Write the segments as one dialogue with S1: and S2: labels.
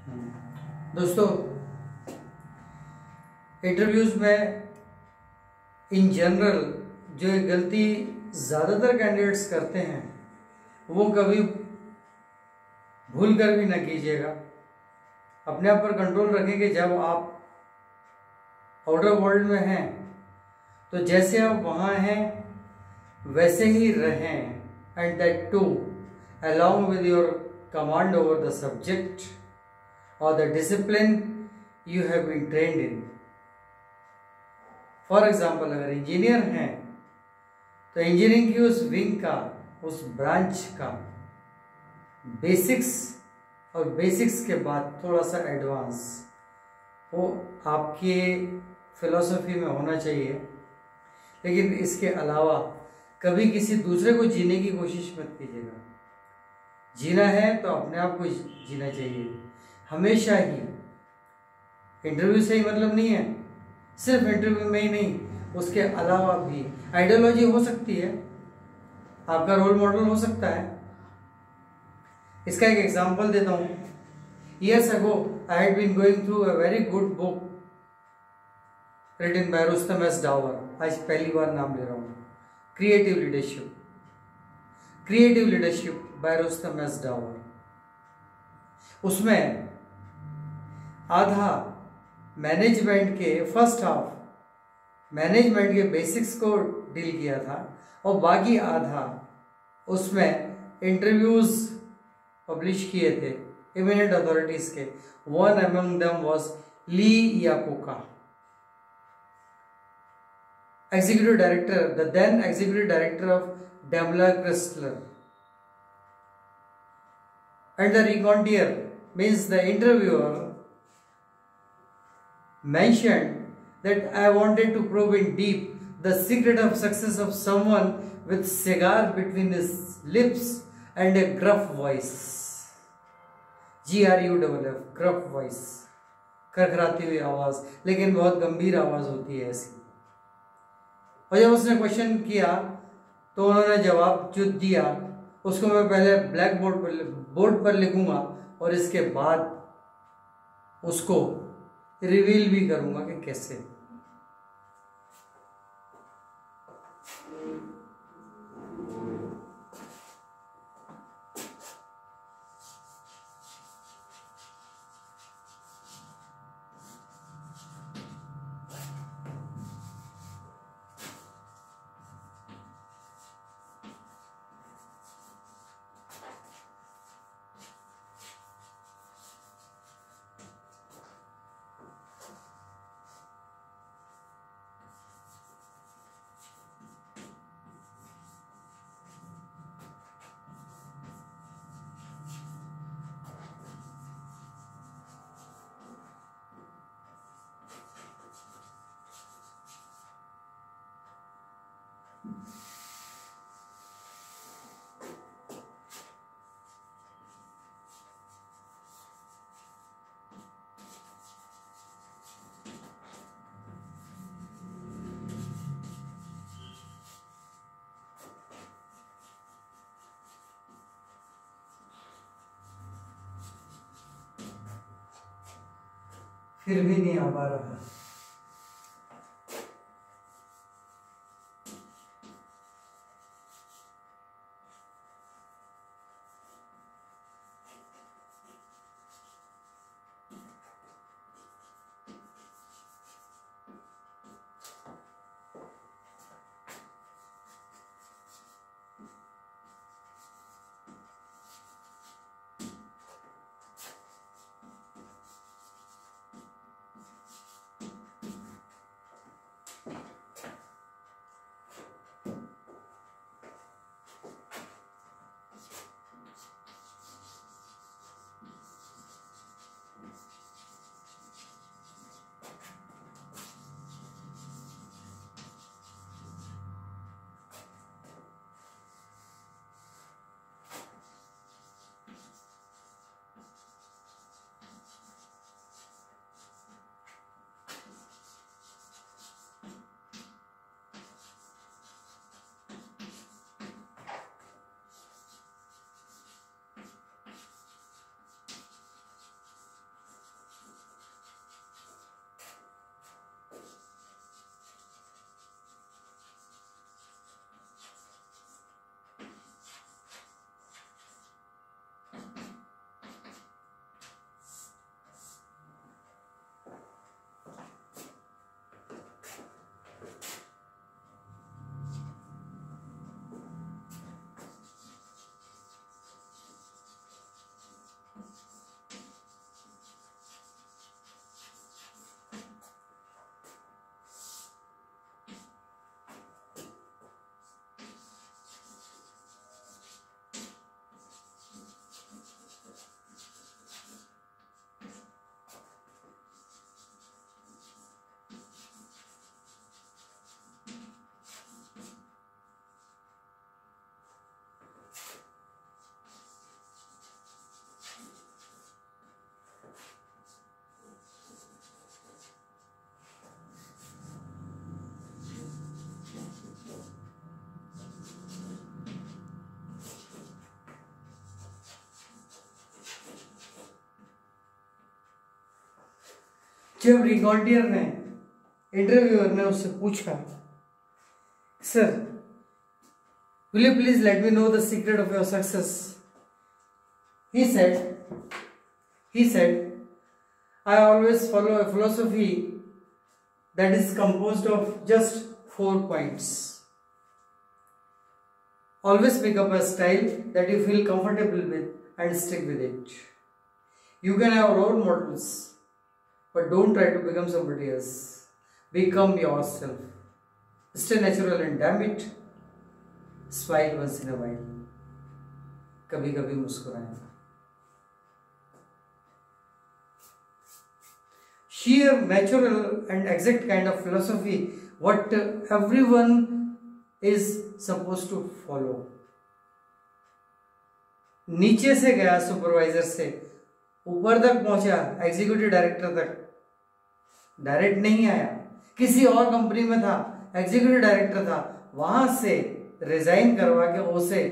S1: दोस्तों, इंटरव्यूज में in general जो एक गलती ज़्यादातर कैंडिडेट्स करते हैं वो कभी भूल कर भी ना कीजिएगा। अपने आप पर कंट्रोल रखें कि जब आप आउटर वर्ल्ड में हैं तो जैसे आप वहाँ हैं वैसे ही रहें, and that too along with your command over the subject or the discipline you have been trained in. For example, अगर इंजीनियर हैं तो इंजीनियरिंग की उस विंग का, उस ब्रांच का बेसिक्स और बेसिक्स के बाद थोड़ा सा एडवांस वो आपके फिलॉसफी में होना चाहिए। लेकिन इसके अलावा कभी किसी दूसरे को जीने की कोशिश मत कीजिएगा। जीना है तो अपने आप को जीना चाहिए। हमेशा ही इंटरव्यू से ही मतलब नहीं है, सिर्फ इंटरव्यू में ही नहीं, उसके अलावा भी आइडियोलॉजी हो सकती है, आपका रोल मॉडल हो सकता है। इसका एक एग्जांपल देता हूँ। Years ago I had been going through a very good book written by Rustam S Dawar. आज पहली बार नाम ले रहा हूँ। Creative leadership by Rustam S Dawar. उसमें आधा मैनेजमेंट के फर्स्ट हाफ मैनेजमेंट के बेसिक्स को डील किया था और बाकी आधा उसमें इंटरव्यूज पब्लिश किए थे इमिनेंट अथॉरिटीज के। One among them was Lee Iacocca, executive director, the then executive director of Daimler Chrysler. And the raconteur means the interviewer mentioned that I wanted to probe in deep the secret of success of someone with cigar between his lips and a gruff voice. GRUFF, gruff voice, खरखराती हुई आवाज, लेकिन बहुत गंभीर आवाज होती है ऐसी। और जब उसने क्वेश्चन किया तो उन्होंने जवाब जो दिया उसको मैं पहले ब्लैक बोर्ड पर लिखूंगा और इसके बाद उसको रिवील भी करूंगा कि कैसे। फिर भी नहीं आ पा रहा। जब रिकॉर्डियर ने, इंटरव्यूअर ने उससे पूछा, sir will you please let me know the secret of your success? He said, I always follow a philosophy that is composed of just 4 points. Always pick up a style that you feel comfortable with and stick with it. You can have role models, but don't try to become somebody else. Become yourself. Stay natural and damn it, smile once in a while. कभी कभी मुस्कुराएं. Sheer, natural and exact kind of philosophy what everyone is supposed to follow. नीचे से गया supervisor से, ऊपर तक पहुंचा executive director तक, डायरेक्ट नहीं आया. किसी और कंपनी में था, एग्जीक्यूटिव डायरेक्टर था, वहां से रिजाइन करवा के उसे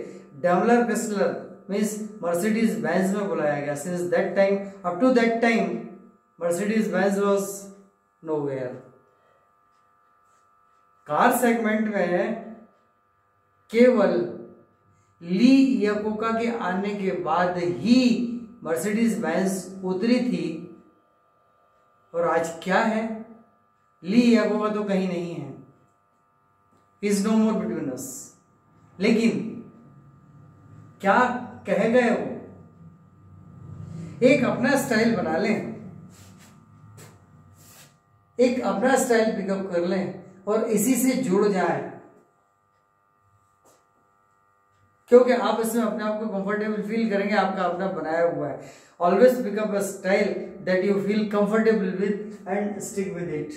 S1: Daimler Chrysler means Mercedes Benz में बुलाया गया. Since that time, up to that time, Mercedes Benz was nowhere. Car segment में केवल ली याकोका के आने के बाद ही मर्सिडीज बेंज उतरी थी. और आज क्या है? ली याकोका तो कहीं नहीं है, is no more between us. लेकिन क्या कह गए वो? एक अपना स्टाइल बना लें, एक अपना स्टाइल पिकअप कर लें और इसी से जुड़ जाएं, क्योंकि आप इसमें अपने आप को कंफर्टेबल फील करेंगे. आपका अपना बनाया हुआ है. Always pick up a style that you feel comfortable with and stick with it.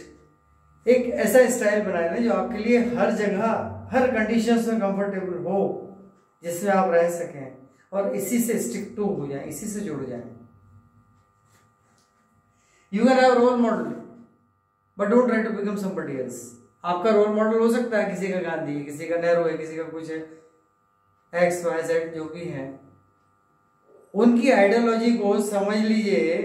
S1: एक ऐसा स्टाइल बना लें जो आपके लिए हर जगह, हर कंडीशंस में कंफर्टेबल हो, जिसमें आप रह सकें, और इसी से स्टिक टू हो जाए, इसी से जुड़ जाए. You can have role model but don't try to become somebody else. आपका रोल मॉडल हो सकता है किसी का गांधी है, किसी का नेहरू है, किसी का कुछ है, एक्स वाई जेड जो भी है. उनकी आइडियोलॉजी को समझ लीजिए,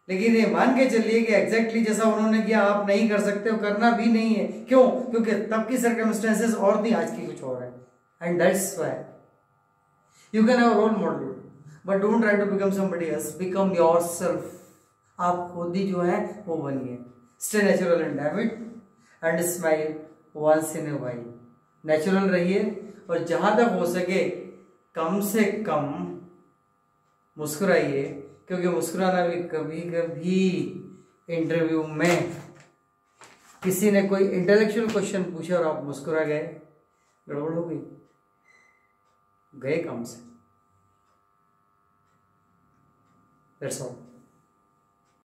S1: लेकिन ये मान के चलिए कि एग्जैक्टली जैसा उन्होंने किया आप नहीं कर सकते हो, करना भी नहीं है. क्यों? क्योंकि तब की सर्कमस्टेंसेस और थी, आज की कुछ और है. And that's why you can have role model but don't try to become somebody else. Become yourself. आप खुद ही जो है वो बनिए. Stay natural and damn it and smile once in a while. Natural रहिए और जहां तक हो सके कम से कम मुस्कुराइए, क्योंकि मुस्कुराना भी कभी कभी इंटरव्यू में किसी ने कोई इंटेलेक्चुअल क्वेश्चन पूछा और आप मुस्कुरा गए, गड़बड़ हो गई, गए काम से. That's all.